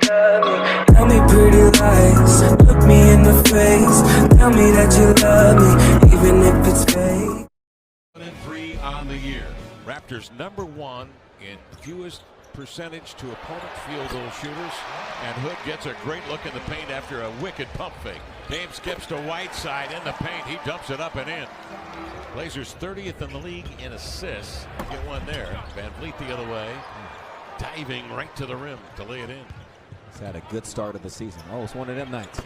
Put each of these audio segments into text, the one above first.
love me. Tell me pretty lies, look me in the face. Tell me that you love me, even if it's fake. 1-3 on the year. Raptors #1 in fewest percentage to opponent field goal shooters, and Hood gets a great look in the paint after a wicked pump fake. Dame skips to Whiteside in the paint. He dumps it up and in. Blazers 30th in the league in assists. Get one there. Van Vliet the other way, diving right to the rim to lay it in. He's had a good start of the season. Oh, it's one of them nights.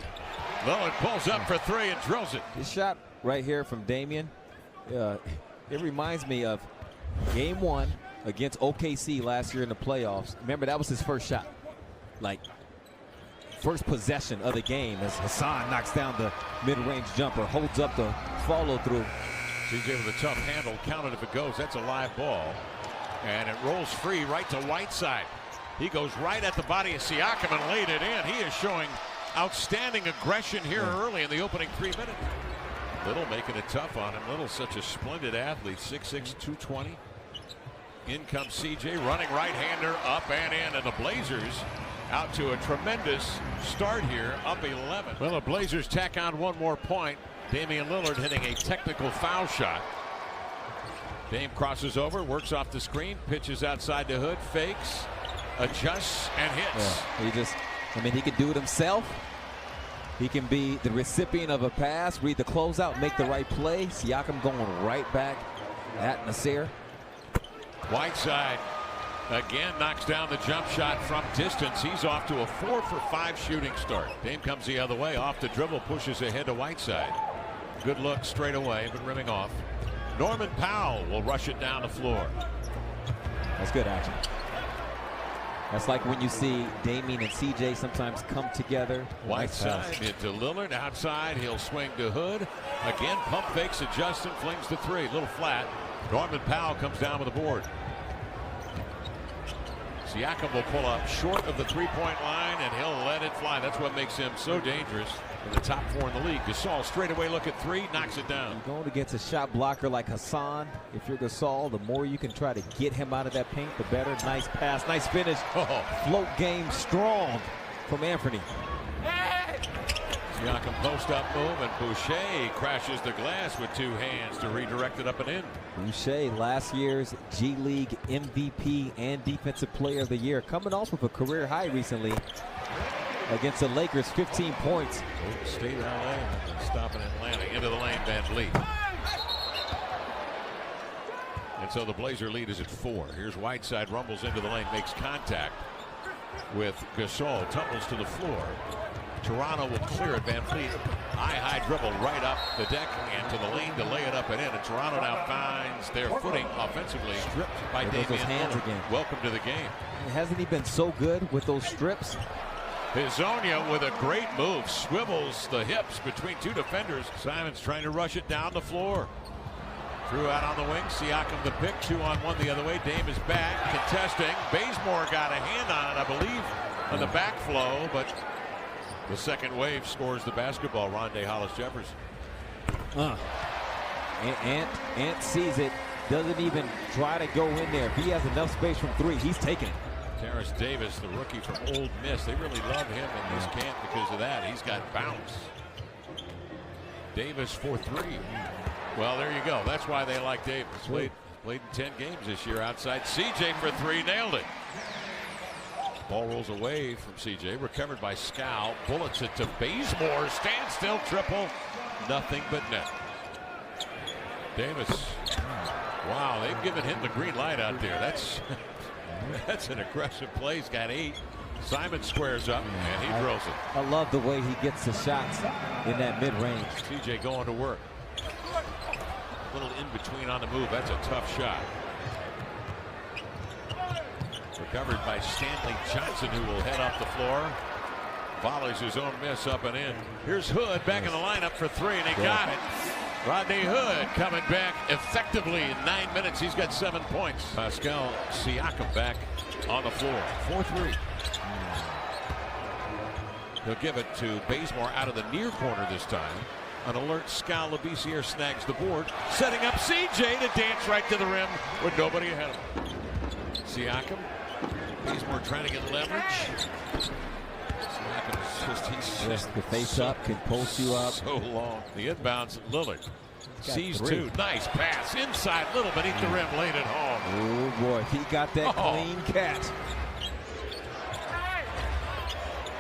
Lillard pulls up for three and drills it. This shot right here from Damian, it reminds me of Game 1 against OKC last year in the playoffs. Remember, that was his first shot. Like, first possession of the game as Hassan knocks down the mid-range jumper, holds up the follow-through. CJ with a tough handle, count it if it goes. That's a live ball. And it rolls free right to Whiteside. He goes right at the body of Siakam and laid it in. He is showing outstanding aggression here early in the opening 3 minutes. Little making it tough on him. Little such a splendid athlete, 6'6", 220. In comes CJ, running right-hander up and in, and the Blazers out to a tremendous start here, up 11. Well, the Blazers tack on one more point. Damian Lillard hitting a technical foul shot. Dame crosses over, works off the screen, pitches outside the Hood, fakes, adjusts, and hits. Yeah, he can do it himself. He can be the recipient of a pass, read the closeout, make the right play. Siakam going right back at Nasir. Whiteside again knocks down the jump shot from distance. He's off to a 4 for 5 shooting start. Dame comes the other way, off the dribble, pushes ahead to Whiteside. Good look straight away, but rimming off. Norman Powell will rush it down the floor. That's good action. That's like when you see Damian and CJ sometimes come together. Whiteside into Lillard outside. He'll swing to Hood. Again, pump fakes, adjusts, and flings the three. A little flat. Norman Powell comes down with the board. Siakam will pull up short of the three-point line, and he'll let it fly. That's what makes him so dangerous in the top 4 in the league. Gasol straight away look at three, knocks it down. You're going against a shot blocker like Hassan. If you're Gasol, the more you can try to get him out of that paint, the better. Nice pass, nice finish. Float game strong from Anthony. Siakam post-up move, and Boucher crashes the glass with 2 hands to redirect it up and in. Boucher, last year's G League MVP and Defensive Player of the Year, coming off of a career high recently against the Lakers, 15 points. State of LA, stopping Atlanta into the lane, Van Vliet. And so the Blazer lead is at 4. Here's Whiteside, rumbles into the lane, makes contact with Gasol, tumbles to the floor. Toronto will clear it. Van Vliet, high dribble right up the deck and to the lane to lay it up and in. And Toronto now finds their footing offensively, stripped by Damian hands Lillard. again. Welcome to the game. Hasn't he been so good with those strips? Hezonja with a great move, swivels the hips between 2 defenders. Simons trying to rush it down the floor. Threw out on the wing. Siakam the pick, 2-on-1 the other way. Dame is back, contesting. Bazemore got a hand on it, I believe, on the back flow, but the second wave scores the basketball. Rondé Hollis-Jefferson. Ant sees it, doesn't even try to go in there. If he has enough space from 3, he's taking it. Terrence Davis, the rookie from Ole Miss. They really love him in this camp because of that. He's got bounce. Davis for 3. Well, there you go. That's why they like Davis. Played in 10 games this year outside. CJ for 3, nailed it. Ball rolls away from CJ, recovered by Scal, bullets it to Bazemore, standstill triple, nothing but net. Davis, wow, they've given him the green light out there. That's an aggressive play. He's got 8. Simon squares up and he drills it. I love the way he gets the shots in that mid-range. CJ going to work. A little in between on the move. That's a tough shot. Recovered by Stanley Johnson, who will head up the floor. Volleys his own miss up and in. Here's Hood back in the lineup for 3, and he got it. Rodney Hood coming back effectively in 9 minutes. He's got 7 points. Pascal Siakam back on the floor. 4-3. He'll give it to Bazemore out of the near corner this time. An alert Scal Labissiere snags the board, setting up CJ to dance right to the rim with nobody ahead of him. Siakam. Bazemore trying to get leverage. The face up can post you up. So long. The inbounds, Lillard sees 3. two. Nice pass inside, little beneath the rim, laid it home. Oh boy, he got that clean catch.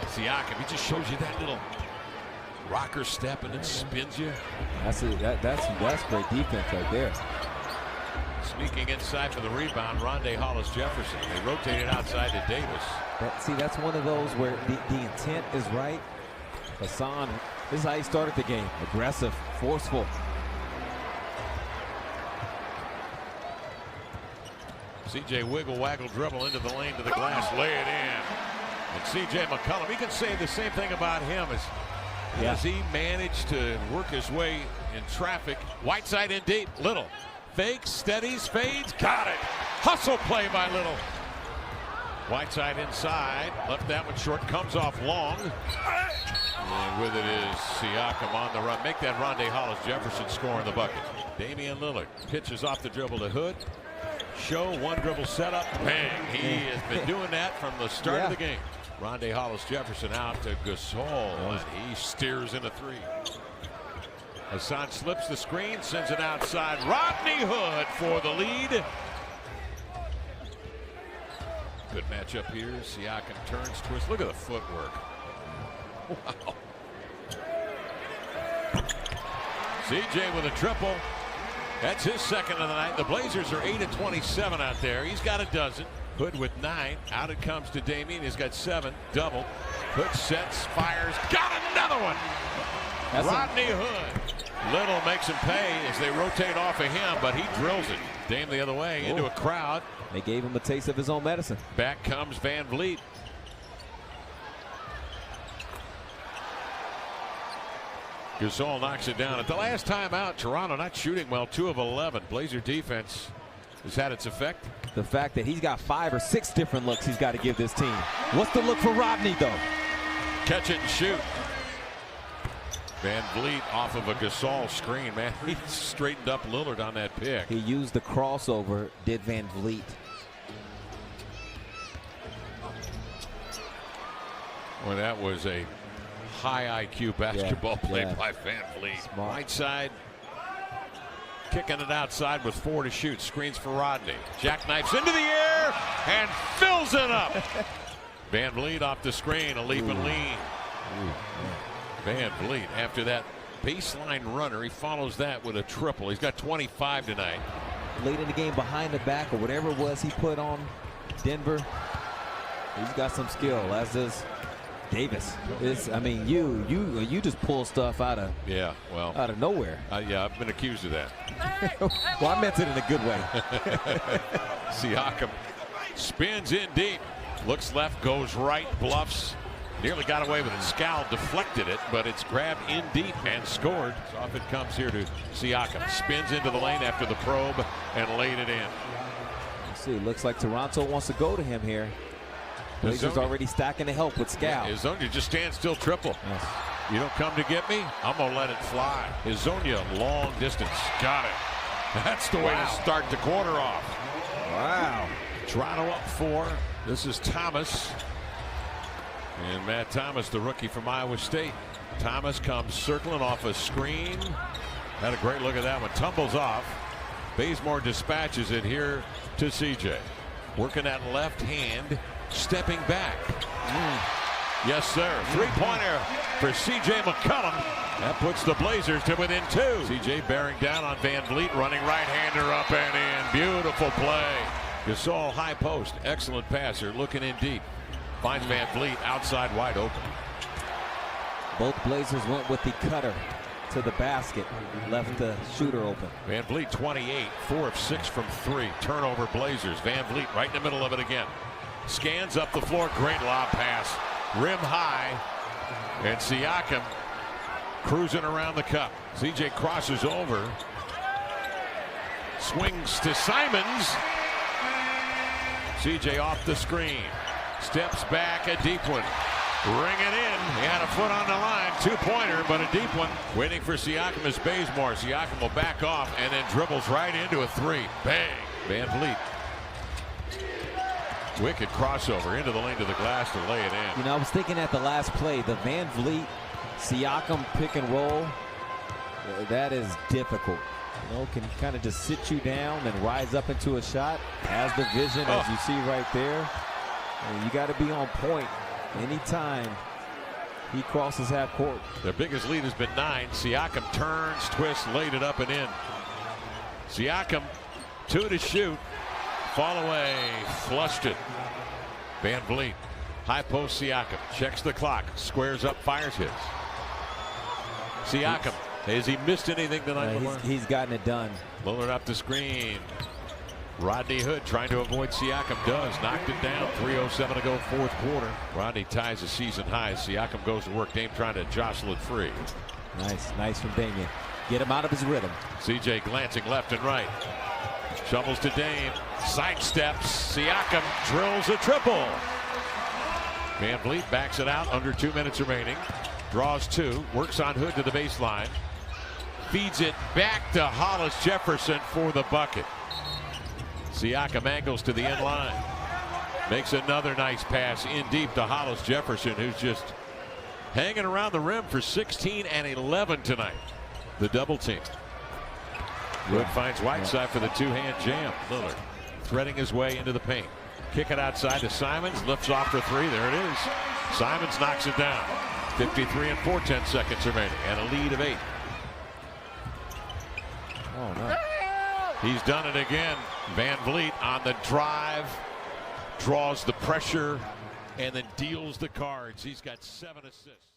Siakam, he just shows you that little rocker step and it spins you. That's great defense right there. Sneaking inside for the rebound, Rondé Hollis-Jefferson. They rotate it outside to Davis. That's one of those where the intent is right. Hassan, this is how he started the game. Aggressive, forceful. CJ wiggle, waggle, dribble into the lane to the glass, lay it in. And CJ McCollum, you can say the same thing about him as he managed to work his way in traffic. Whiteside in deep, Little. Fakes, steadies, fades, got it. Hustle play by Little. Whiteside inside, left that one short, comes off long. And with it is Siakam on the run. Make that Rondé Hollis-Jefferson score in the bucket. Damian Lillard pitches off the dribble to Hood. Show one dribble setup, bang. He has been doing that from the start of the game. Rondé Hollis-Jefferson out to Gasol, and he steers into 3. Hassan slips the screen, sends it outside. Rodney Hood for the lead. Good matchup here. Siakam turns, twists. Look at the footwork. Wow. CJ with a triple. That's his second of the night. The Blazers are 8 of 27 out there. He's got a dozen. Hood with 9. Out it comes to Damian. He's got 7. Double. Hood sets, fires. Got another one. Rodney Hood. Little makes him pay as they rotate off of him, but he drills it. Dame the other way into a crowd. They gave him a taste of his own medicine. Back comes Van Vliet. Gasol knocks it down. At the last time out, Toronto not shooting well, 2 of 11. Blazer defense has had its effect. The fact that he's got 5 or 6 different looks he's got to give this team. What's the look for Rodney, though? Catch it and shoot. Van Vliet off of a Gasol screen, man. He straightened up Lillard on that pick. He used the crossover, did Van Vliet. Well, that was a high IQ basketball play by Van Vliet. Smart. Right side, kicking it outside with 4 to shoot. Screens for Rodney. Jackknifes into the air and fills it up. Van Vliet off the screen, a leap and lean. Van Vliet, after that baseline runner, he follows that with a triple. He's got 25 tonight. Late in the game, behind the back, or whatever it was he put on Denver. He's got some skill, as does Davis. I mean, you just pull stuff out of out of nowhere. Yeah, I've been accused of that. Well, I meant it in a good way. Siakam spins in deep, looks left, goes right, bluffs. Nearly got away with it. Scal deflected it, but it's grabbed in deep and scored. So off it comes here to Siakam. Spins into the lane after the probe and laid it in. Let's see, looks like Toronto wants to go to him here. Blazers already stacking the help with Scal. Hezonja just stand still triple. Yes. You don't come to get me, I'm going to let it fly. Hezonja, long distance. Got it. That's the way to start the quarter off. Wow. Toronto up 4. This is Thomas. And Matt Thomas, the rookie from Iowa State. Thomas comes circling off a screen. Had a great look at that one. Tumbles off. Bazemore dispatches it here to CJ. Working that left hand. Stepping back. Yes, sir. 3-pointer for CJ McCollum. That puts the Blazers to within 2. CJ bearing down on Van Vliet. Running right-hander up and in. Beautiful play. Gasol high post. Excellent passer. Looking in deep. Finds Van Vliet outside wide open. Both Blazers went with the cutter to the basket. Left the shooter open. Van Vliet 28, 4 of 6 from 3. Turnover Blazers. Van Vliet right in the middle of it again. Scans up the floor. Great lob pass. Rim high. And Siakam cruising around the cup. CJ crosses over. Swings to Simons. CJ off the screen. Steps back, a deep one. Ring it in. He had a foot on the line. 2-pointer, but a deep one. Waiting for Siakam is Bazemore. Siakam will back off and then dribbles right into a 3. Bang. Van Vliet. Wicked crossover into the lane to the glass to lay it in. You know, I was thinking at the last play, the Van Vliet, Siakam pick and roll, that is difficult. You know, can kind of just sit you down and rise up into a shot. Has the vision, as you see right there. And you got to be on point anytime he crosses half court. Their biggest lead has been 9. Siakam turns, twists, laid it up and in. Siakam, 2 to shoot. Fall away, flushed it. Van Vliet, high post Siakam, checks the clock, squares up, fires his. Siakam, has he missed anything tonight? He's gotten it done. Lillard up the screen. Rodney Hood trying to avoid Siakam, does. Knocked it down, 3:07 to go, fourth quarter. Rodney ties the season high. Siakam goes to work. Dame trying to jostle it free. Nice from Damian. Get him out of his rhythm. CJ glancing left and right. Shovels to Dame. Sidesteps. Siakam drills a triple. Van Vliet backs it out. Under 2 minutes remaining. Draws 2. Works on Hood to the baseline. Feeds it back to Hollis Jefferson for the bucket. Siakam angles to the end line. Makes another nice pass in deep to Hollis Jefferson, who's just hanging around the rim for 16 and 11 tonight. The double team. Wood finds Whiteside for the two-hand jam. Lillard threading his way into the paint. Kick it outside to Simons. Lifts off for 3. There it is. Simons knocks it down. 53 and 4/10 seconds remaining, and a lead of 8. Oh no. He's done it again. Van Vliet on the drive, draws the pressure, and then deals the cards. He's got 7 assists.